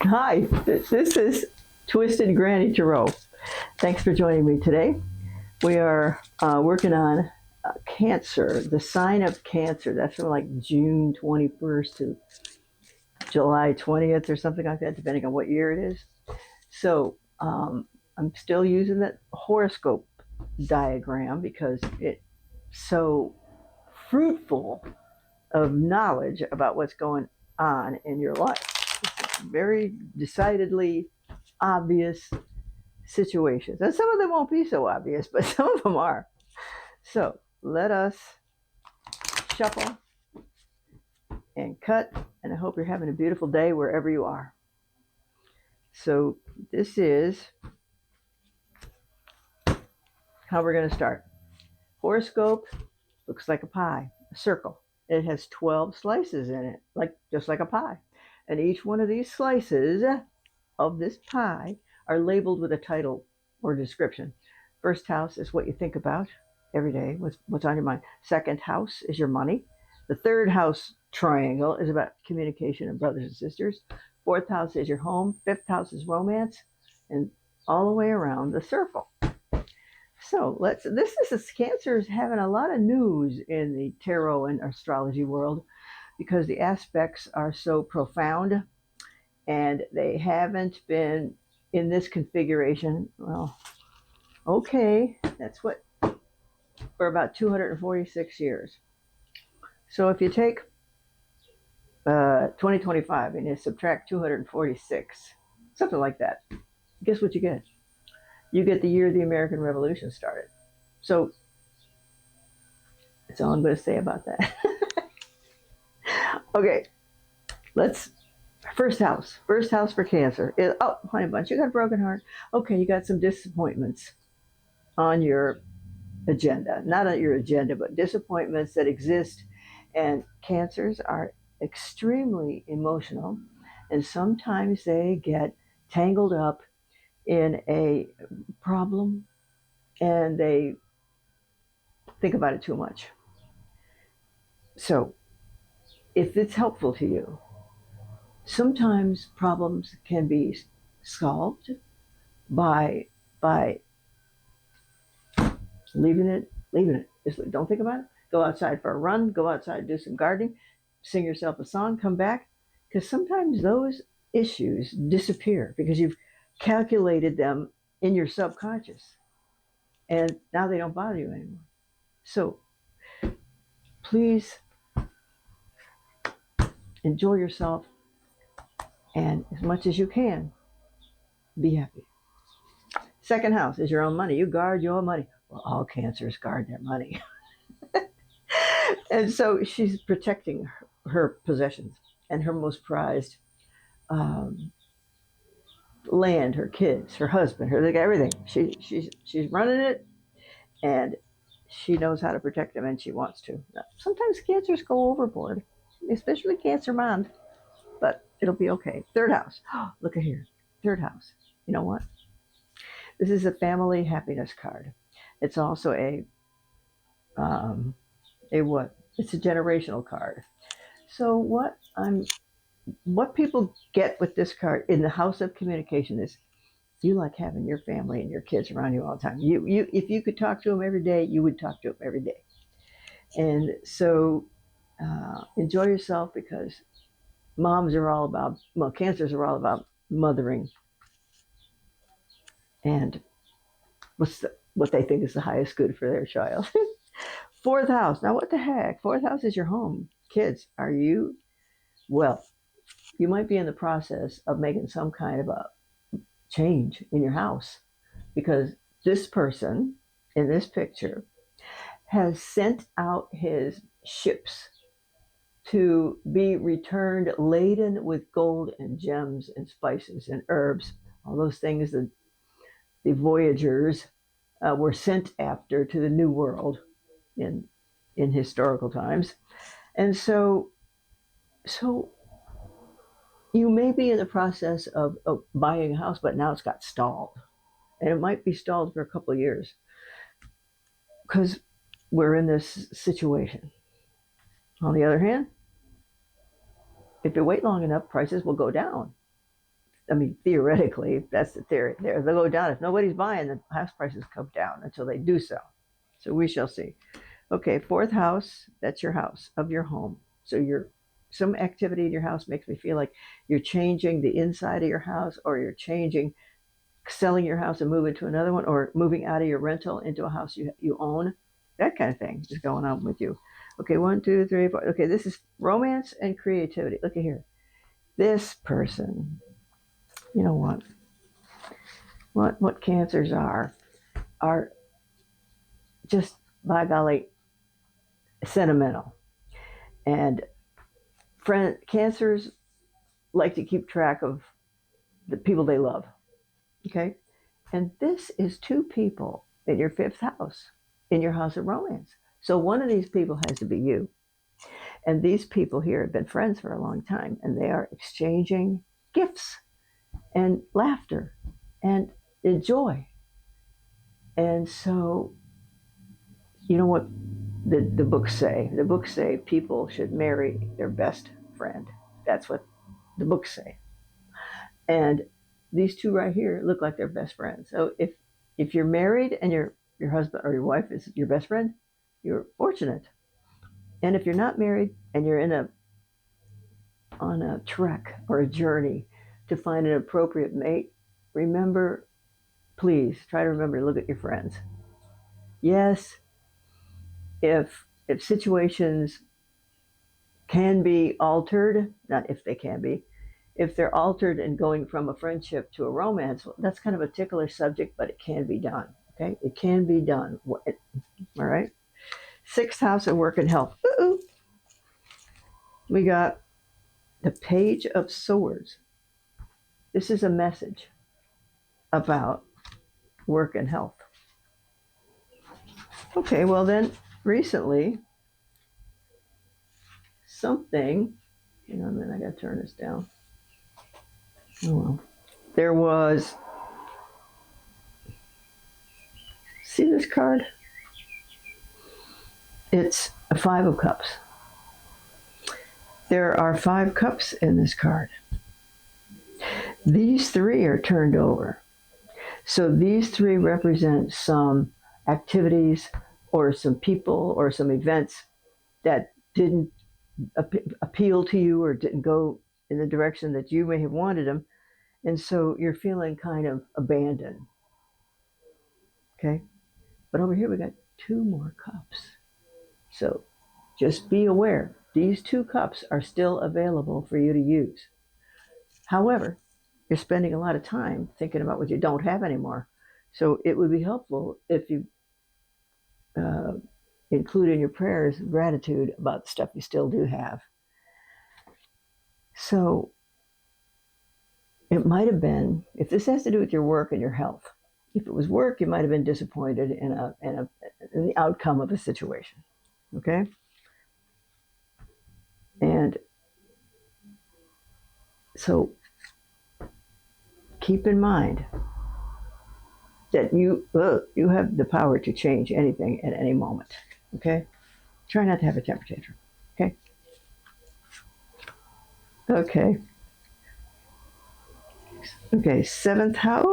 Hi, this is Twisted Granny Tarot. Thanks for joining me today. We are working on Cancer, the sign of Cancer. That's from like June 21st to July 20th or something like that, depending on what year it is. So I'm still using that horoscope diagram because it's so fruitful of knowledge about what's going on in your life. It's very decidedly obvious situations. And some of them won't be so obvious, but some of them are. So let us shuffle and cut, and I hope you're having a beautiful day wherever you are. So this is how we're going to start. Horoscope looks like a pie, a circle. It has 12 slices in it, just like a pie. And each one of these slices of this pie are labeled with a title or description. First house is what you think about every day, what's on your mind. Second house is your money. The third house triangle is about communication and brothers and sisters. Fourth house is your home. Fifth house is romance, and all the way around the circle. So Cancer is having a lot of news in the tarot and astrology world because the aspects are so profound and they haven't been in this configuration. Well, okay, that's what, for about 246 years. So if you take 2025 and you subtract 246, something like that, guess what you get? You get the year the American Revolution started. So that's all I'm going to say about that. Okay, let's first house. First house for Cancer. Oh, honey bunch, you got a broken heart. Okay, you got some disappointments on your agenda. Not on your agenda, but disappointments that exist. And Cancers are extremely emotional, and sometimes they get tangled up in a problem and they think about it too much. So, if it's helpful to you, sometimes problems can be solved by by leaving it. Just don't think about it. Go outside for a run. Go outside, do some gardening, sing yourself a song, come back, because sometimes those issues disappear because you've calculated them in your subconscious, and now they don't bother you anymore. So please enjoy yourself, and as much as you can, be happy. Second house is your own money. You guard your money. Well, all Cancers guard their money. And so she's protecting her possessions and her most prized um, land, her kids, her husband, her like everything. She's running it, and she knows how to protect them, and she wants to. Sometimes Cancers go overboard, especially Cancer Mom, but it'll be okay. Third house. Oh, look at here. Third house. You know what? This is a family happiness card. It's also um, a what? It's a generational card. So what people get with this card in the house of communication is you like having your family and your kids around you all the time. You if you could talk to them every day, you would talk to them every day. And so enjoy yourself because moms are all about, well, Cancers are all about mothering and what they think is the highest good for their child. Fourth house. Now, what the heck? Fourth house is your home. Kids, are you, well, you might be in the process of making some kind of a change in your house because this person in this picture has sent out his ships to be returned laden with gold and gems and spices and herbs, all those things that the voyagers were sent after to the New World in historical times. And so you may be in the process of buying a house, but now it's got stalled, and it might be stalled for a couple of years because we're in this situation. On the other hand, if you wait long enough, prices will go down. I mean, theoretically, that's the theory. They'll go down. If nobody's buying, the house prices come down until they do so. So we shall see. Okay, fourth house, that's your house of your home. So some activity in your house makes me feel like you're changing the inside of your house, or you're changing, selling your house and moving to another one, or moving out of your rental into a house you own. That kind of thing is going on with you. Okay, 1, 2, 3, 4. Okay, this is romance and creativity. Look at here. This person, you know what cancers are just, by golly, sentimental. And cancers like to keep track of the people they love. Okay? And this is two people in your fifth house, in your house of romance. So one of these people has to be you. And these people here have been friends for a long time, and they are exchanging gifts and laughter and joy. And so, you know what the books say? The books say people should marry their best friend. That's what the books say. And these two right here look like they're best friends. So if you're married and your husband or your wife is your best friend, you're fortunate. And if you're not married and you're on a trek or a journey to find an appropriate mate, remember, please try to remember to look at your friends. Yes, if situations can be altered, not if they can be, if they're altered and going from a friendship to a romance, well, that's kind of a ticklish subject, but it can be done. Okay, it can be done. All right. Sixth house of work and health. Ooh. We got the Page of Swords. This is a message about work and health. Okay, well then, recently, something, hang on a minute, I gotta turn this down. Oh well. There was, see this card? It's a 5 of Cups. There are 5 cups in this card. These 3 are turned over. So these 3 represent some activities or some people or some events that didn't appeal to you or didn't go in the direction that you may have wanted them. And so you're feeling kind of abandoned. Okay? But over here we got 2 more cups. So just be aware, these 2 cups are still available for you to use. However, you're spending a lot of time thinking about what you don't have anymore. So it would be helpful if you include in your prayers gratitude about the stuff you still do have. So it might have been, if this has to do with your work and your health, if it was work, you might have been disappointed in the outcome of a situation. Okay? And so keep in mind that you have the power to change anything at any moment. Okay? Try not to have a temper tantrum. Okay? Okay. Okay, seventh house.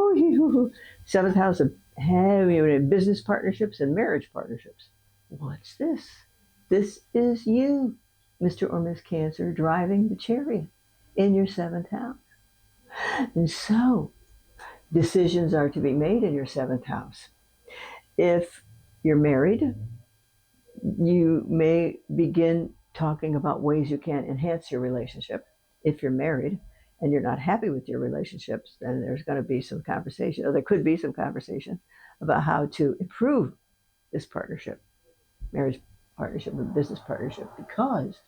Seventh house of business partnerships and marriage partnerships. What's this? This is you, Mr. or Miss Cancer, driving the chariot in your 7th house. And so, decisions are to be made in your 7th house. If you're married, you may begin talking about ways you can enhance your relationship. If you're married and you're not happy with your relationships, then there's going to be some conversation, or there could be some conversation about how to improve this partnership, marriage partnership or business partnership, because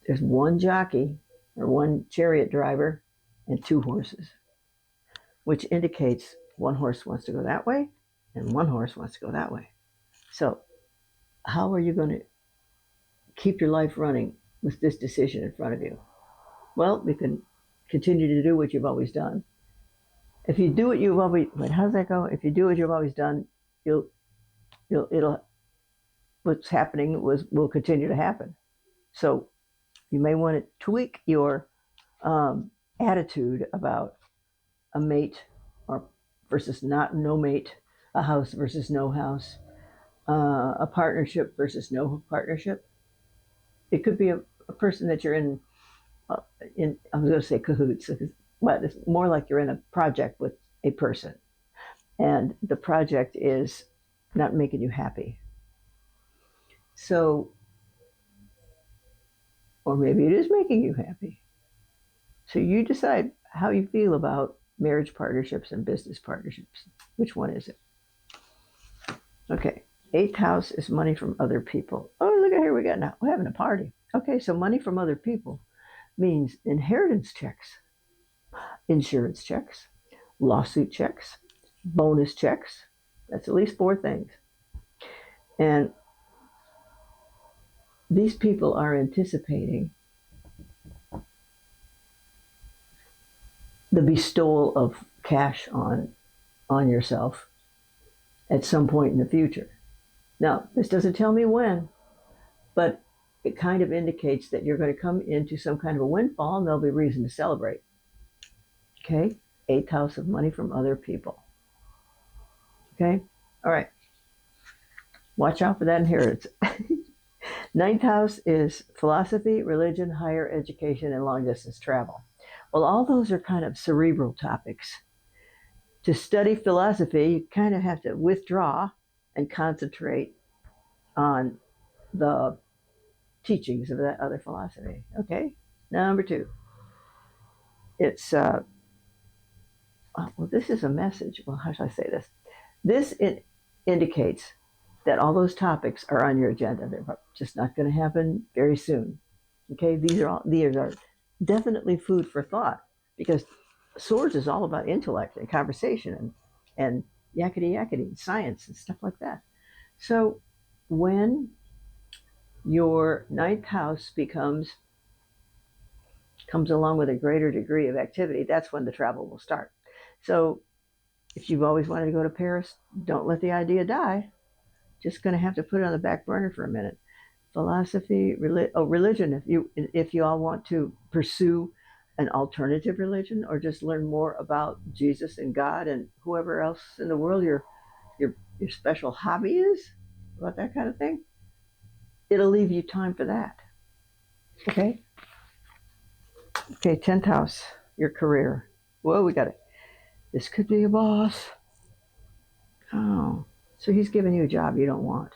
there's one jockey or one chariot driver and 2 horses, which indicates one horse wants to go that way and one horse wants to go that way. So how are you going to keep your life running with this decision in front of you? Well, you can continue to do what you've always done. If you do what you've always, how does that go? If you do what you've always done, what's happening will continue to happen. So you may want to tweak your attitude about a mate or versus not no mate, a house versus no house, a partnership versus no partnership. It could be a person that you're in. I was going to say cahoots, but it's more like you're in a project with a person, and the project is not making you happy. So, or maybe it is making you happy. So you decide how you feel about marriage partnerships and business partnerships. Which one is it? Okay. Eighth house is money from other people. Oh, look at here. We got now. We're having a party. Okay. So money from other people means inheritance checks, insurance checks, lawsuit checks, bonus checks. That's at least four things. And these people are anticipating the bestowal of cash on yourself at some point in the future. Now, this doesn't tell me when, but it kind of indicates that you're going to come into some kind of a windfall and there'll be reason to celebrate. Okay? Eighth house of money from other people. Okay? All right. Watch out for that inheritance. Ninth house is philosophy, religion, higher education, and long distance travel. Well, all those are kind of cerebral topics. To study philosophy, you kind of have to withdraw and concentrate on the teachings of that other philosophy. Okay, number two. It's, well, this is a message. Well, how should I say this? This indicates that all those topics are on your agenda. They're just not going to happen very soon. Okay, these are definitely food for thought because Swords is all about intellect and conversation and yakety yakety and science and stuff like that. So when your ninth house comes along with a greater degree of activity, that's when the travel will start. So if you've always wanted to go to Paris, don't let the idea die. Just going to have to put it on the back burner for a minute. Philosophy, religion. If you all want to pursue an alternative religion or just learn more about Jesus and God and whoever else in the world your special hobby is about that kind of thing, it'll leave you time for that. Okay. Okay. 10th house, your career. Whoa, we got it. This could be a boss. Oh, so he's giving you a job you don't want.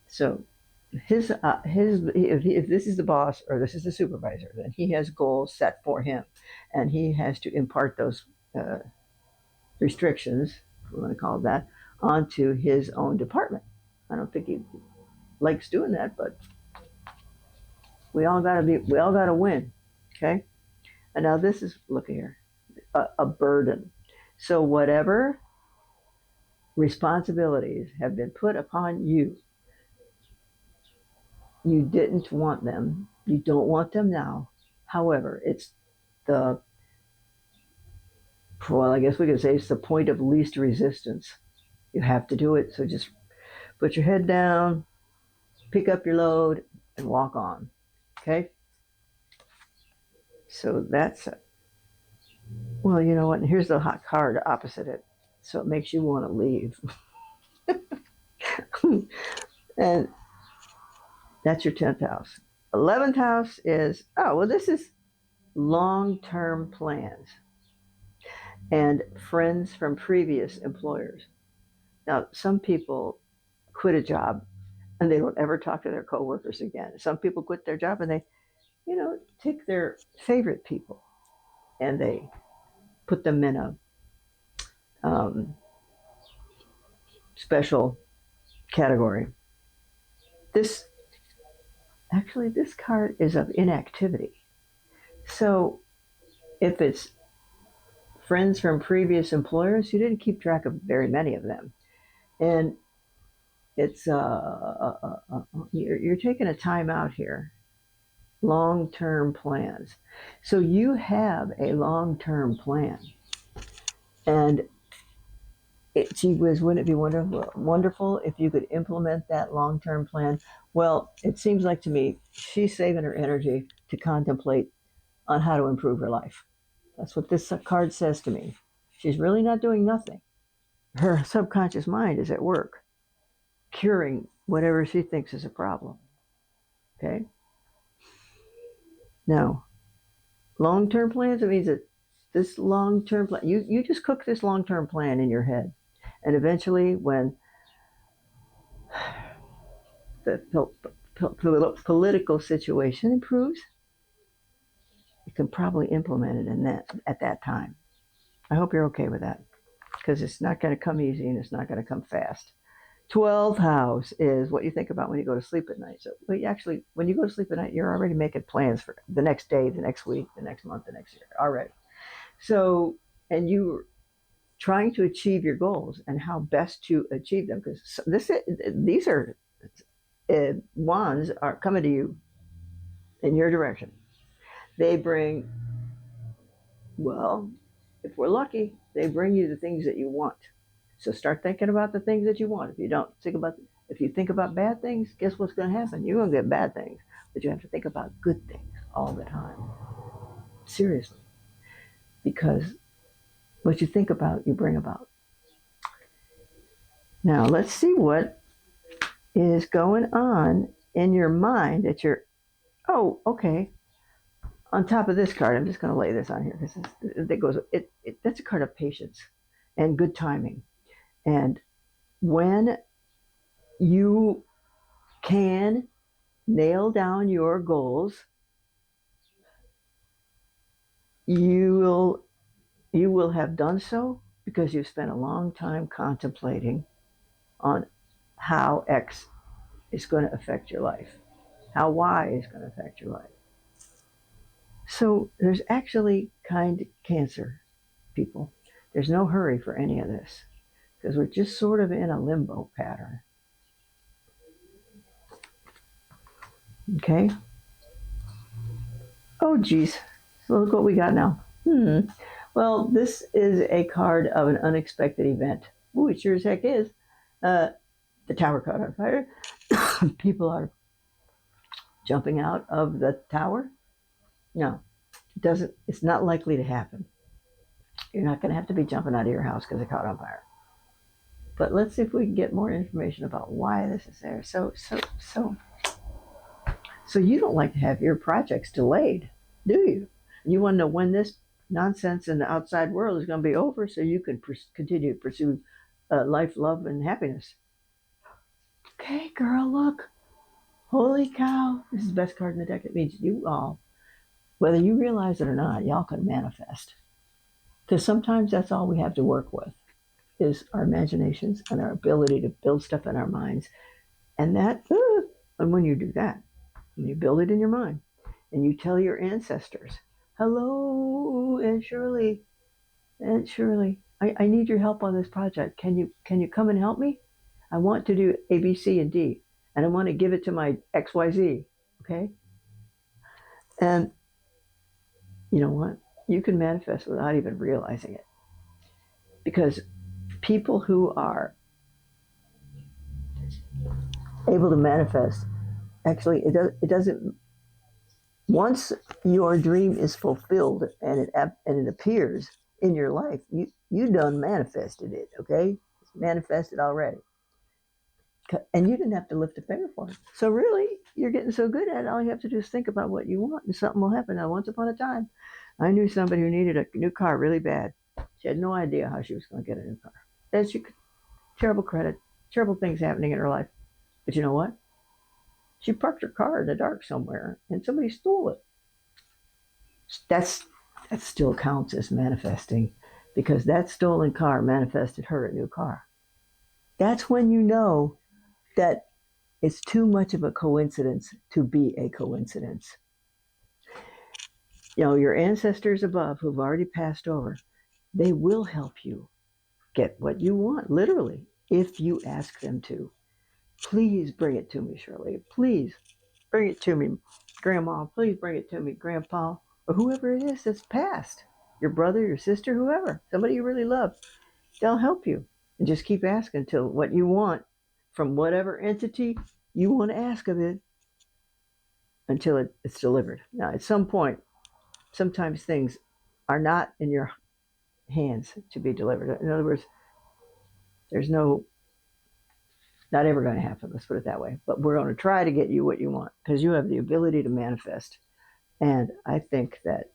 So if this is the boss or this is the supervisor, then he has goals set for him, and he has to impart those restrictions, if we want to call it that, onto his own department. I don't think he likes doing that, but we all gotta win. Okay. And now this is, look here, a burden. So whatever responsibilities have been put upon you, you didn't want them. You don't want them now. However, it's the, well, I guess we could say it's the point of least resistance. You have to do it. So just put your head down, pick up your load, and walk on. Okay? So that's, well, you know what? Here's the hot card opposite it. So it makes you want to leave. And that's your 10th house. 11th house is, oh, well, this is long-term plans and friends from previous employers. Now, some people quit a job and they don't ever talk to their coworkers again. Some people quit their job and they, take their favorite people and they put them in a special category. This card is of inactivity. So if it's friends from previous employers, you didn't keep track of very many of them. And it's you're taking a time out here. Long-term plans. So you have a long-term plan. And gee whiz, wouldn't it be wonderful if you could implement that long-term plan? Well, it seems like to me she's saving her energy to contemplate on how to improve her life. That's what this card says to me. She's really not doing nothing. Her subconscious mind is at work, curing whatever she thinks is a problem. Okay? Now, long-term plans, it means that this long-term plan, you just cook this long-term plan in your head. And eventually, when the political situation improves, you can probably implement it in that at that time. I hope you're okay with that, because it's not going to come easy and it's not going to come fast. 12th house is what you think about when you go to sleep at night. So actually, when you go to sleep at night, you're already making plans for the next day, the next week, the next month, the next year already. So, and you're trying to achieve your goals and how best to achieve them, because these are wands are coming to you in your direction. They bring, well, if we're lucky, they bring you the things that you want. So start thinking about the things that you want. If you think about bad things, guess what's going to happen? You're going to get bad things, but you have to think about good things all the time. Seriously, because what you think about, you bring about. Now let's see what is going on in your mind that you're. Oh, okay. On top of this card, I'm just going to lay this on here because that's a card of patience and good timing. And when you can nail down your goals, you will have done so because you've spent a long time contemplating on how X is going to affect your life, how Y is going to affect your life. So there's actually kind Cancer people. There's no hurry for any of this because we're just sort of in a limbo pattern. Okay. Oh, geez. So look what we got now. Well, this is a card of an unexpected event. Ooh, it sure as heck is. The tower caught on fire. People are jumping out of the tower. No, it doesn't. It's not likely to happen. You're not going to have to be jumping out of your house because it caught on fire. But let's see if we can get more information about why this is there. So you don't like to have your projects delayed, do you? You want to know when this nonsense in the outside world is going to be over so you can continue to pursue life, love, and happiness. Okay, girl, look. Holy cow. This is the best card in the deck. It means you all, whether you realize it or not, y'all can manifest. Because sometimes that's all we have to work with is our imaginations and our ability to build stuff in our minds. And when you do that, when you build it in your mind and you tell your ancestors, hello, Aunt Shirley, I need your help on this project. Can you come and help me? I want to do A, B, C, and D, and I want to give it to my XYZ. Okay? And you know what? You can manifest without even realizing it. Because people who are able to manifest, actually, it doesn't. Once your dream is fulfilled and it appears in your life, you done manifested it. Okay, it's manifested already, and you didn't have to lift a finger for it. So really, you're getting so good at it. All you have to do is think about what you want, and something will happen. Now, once upon a time, I knew somebody who needed a new car really bad. She had no idea how she was going to get a new car. Then she could, terrible credit, terrible things happening in her life. But you know what? She parked her car in the dark somewhere, and somebody stole it. That still counts as manifesting, because that stolen car manifested her a new car. That's when you know that it's too much of a coincidence to be a coincidence. You know, your ancestors above who've already passed over, they will help you get what you want, literally, if you ask them to. Please bring it to me, Shirley. Please bring it to me, Grandma. Please bring it to me, Grandpa, or whoever it is that's passed. Your brother, your sister, whoever, somebody you really love. They'll help you. And just keep asking until what you want from whatever entity you want to ask of it until it's delivered. Now, at some point, sometimes things are not in your hands to be delivered. In other words, there's no, not ever going to happen. Let's put it that way. But we're going to try to get you what you want because you have the ability to manifest. And I think that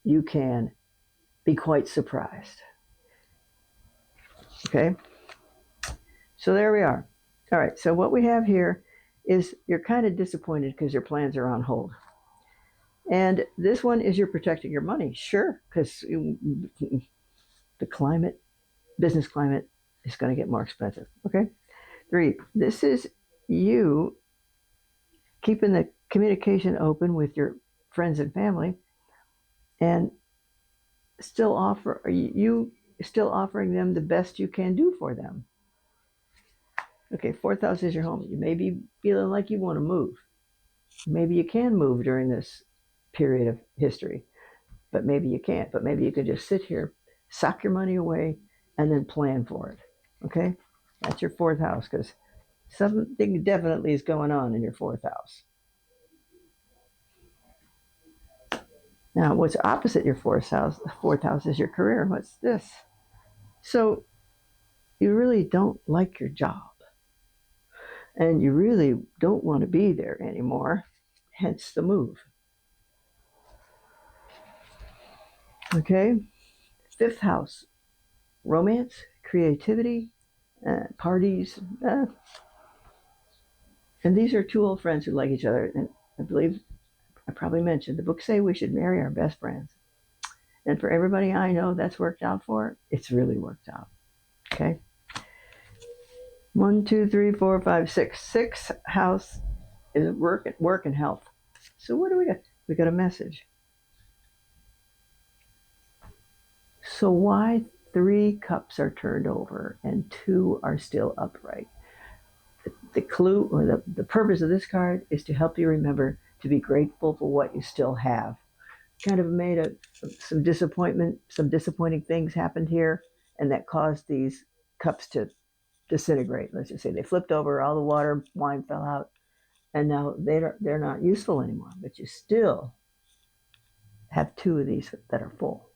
you can be quite surprised. Okay? So there we are. All right. So what we have here is you're kind of disappointed because your plans are on hold. And this one is you're protecting your money. Sure, because the climate, business climate is going to get more expensive. Okay? 3, this is you keeping the communication open with your friends and family and still offering them the best you can do for them. Okay, 4th house is your home. You may be feeling like you want to move. Maybe you can move during this period of history, but maybe you can't. But maybe you could just sit here, sock your money away, and then plan for it. Okay? That's your 4th house because something definitely is going on in your 4th house. Now, what's opposite your 4th house? The 4th house is your career. What's this? So you really don't like your job. And you really don't want to be there anymore, hence the move. Okay? 5th house, romance, creativity, parties. And these are 2 old friends who like each other. And I believe I probably mentioned the books say we should marry our best friends. And for everybody I know that's worked out for, it's really worked out. Okay? 1, 2, 3, 4, 5, 6. 6th house is work and health. So what do we got? We got a message. So why 3 cups are turned over and 2 are still upright? The clue or the purpose of this card is to help you remember to be grateful for what you still have. Kind of made some disappointing things happened here, and that caused these cups to disintegrate. Let's just say they flipped over, all the water, wine fell out, and now they're not useful anymore. But you still have 2 of these that are full,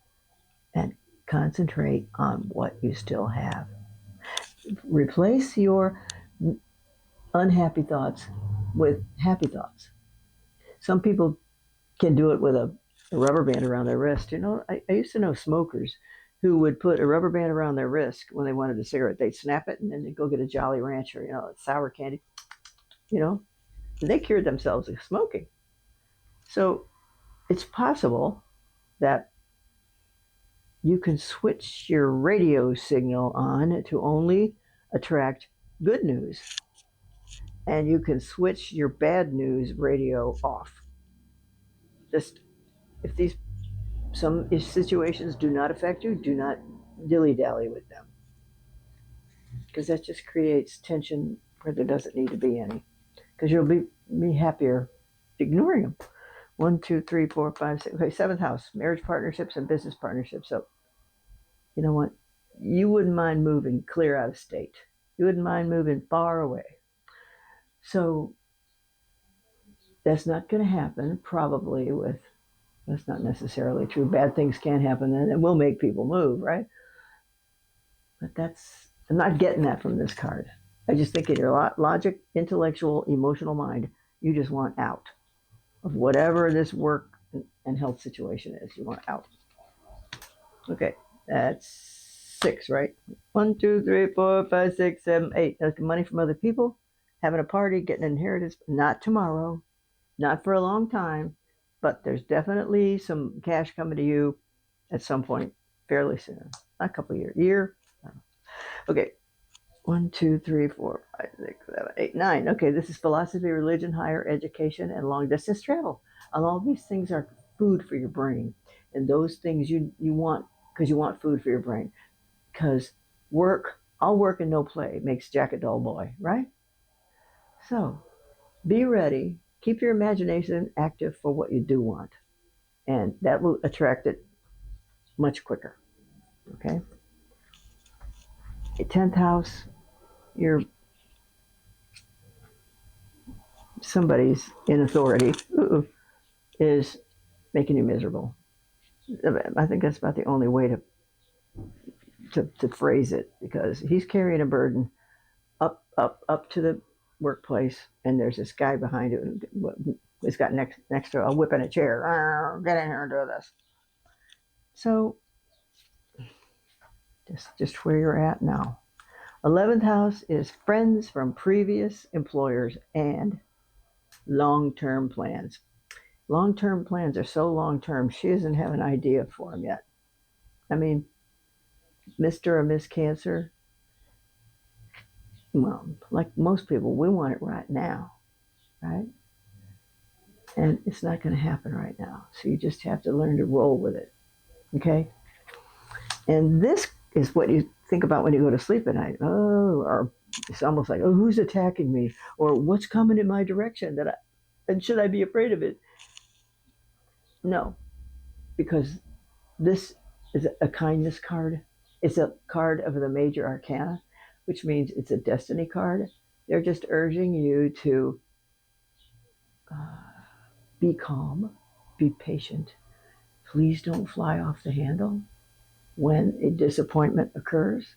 and concentrate on what you still have. Replace your unhappy thoughts with happy thoughts. Some people can do it with a rubber band around their wrist. You know, I used to know smokers who would put a rubber band around their wrist when they wanted a cigarette. They'd snap it and then they'd go get a Jolly Rancher, sour candy, and they cured themselves of smoking. So it's possible that you can switch your radio signal on to only attract good news, and you can switch your bad news radio off. Just if these some situations do not affect you, do not dilly dally with them because that just creates tension where there doesn't need to be any. Because you'll be happier ignoring them. 1, 2, 3, 4, 5, 6. Okay, 7th house, marriage partnerships and business partnerships. So, you know what? You wouldn't mind moving clear out of state. You wouldn't mind moving far away. So that's not going to happen. Probably that's not necessarily true. Bad things can happen, and it will make people move, right? But I'm not getting that from this card. I just think in your logic, intellectual, emotional mind, you just want out of whatever this work and health situation is. You want out. Okay, that's 6, right? 1, 2, 3, 4, 5, 6, 7, 8. That's money from other people, having a party, getting an inheritance. Not tomorrow, not for a long time, but there's definitely some cash coming to you at some point fairly soon. Not a couple of years. Okay. 1, 2, 3, 4, 5, 6, 7, 8, 9. Okay, this is philosophy, religion, higher education, and long distance travel. And all these things are food for your brain. And those things you want because you want food for your brain. Because all work and no play makes Jack a dull boy, right? So be ready. Keep your imagination active for what you do want. And that will attract it much quicker. Okay? 10th house, you're somebody's in authority is making you miserable. I think that's about the only way to phrase it, because he's carrying a burden up to the workplace, and there's this guy behind him. He's got next to a whip and a chair. Get in here and do this. So just where you're at now. 11th house is friends from previous employers and long-term plans. Long-term plans are so long-term, she doesn't have an idea for them yet. I mean, Mr. or Miss Cancer, well, like most people, we want it right now, right? And it's not going to happen right now. So you just have to learn to roll with it, okay? And this is what you think about when you go to sleep at night. Oh, or it's almost like, oh, who's attacking me? Or what's coming in my direction? And should I be afraid of it? No, because this is a kindness card. It's a card of the major arcana, which means it's a destiny card. They're just urging you to be calm, be patient. Please don't fly off the handle when a disappointment occurs,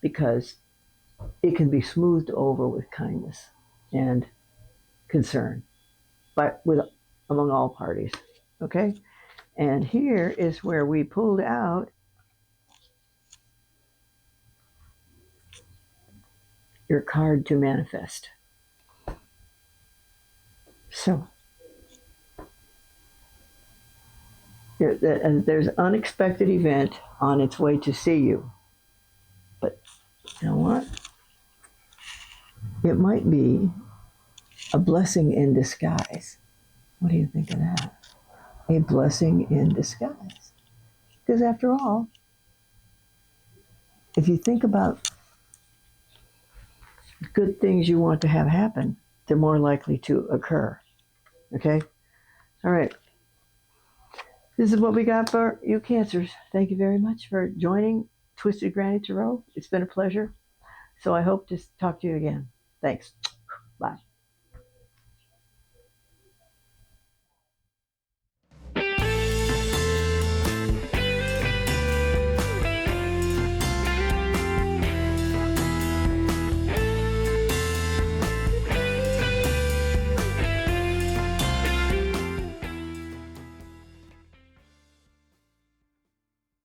because it can be smoothed over with kindness and concern, but with among all parties. Okay? And here is where we pulled out your card to manifest. So there's an unexpected event on its way to see you. But you know what? It might be a blessing in disguise. What do you think of that? A blessing in disguise. Because after all, if you think about good things you want to have happen, they're more likely to occur. Okay? All right. This is what we got for you Cancers. Thank you very much for joining Twisted Granny Tarot. It's been a pleasure. So I hope to talk to you again. Thanks.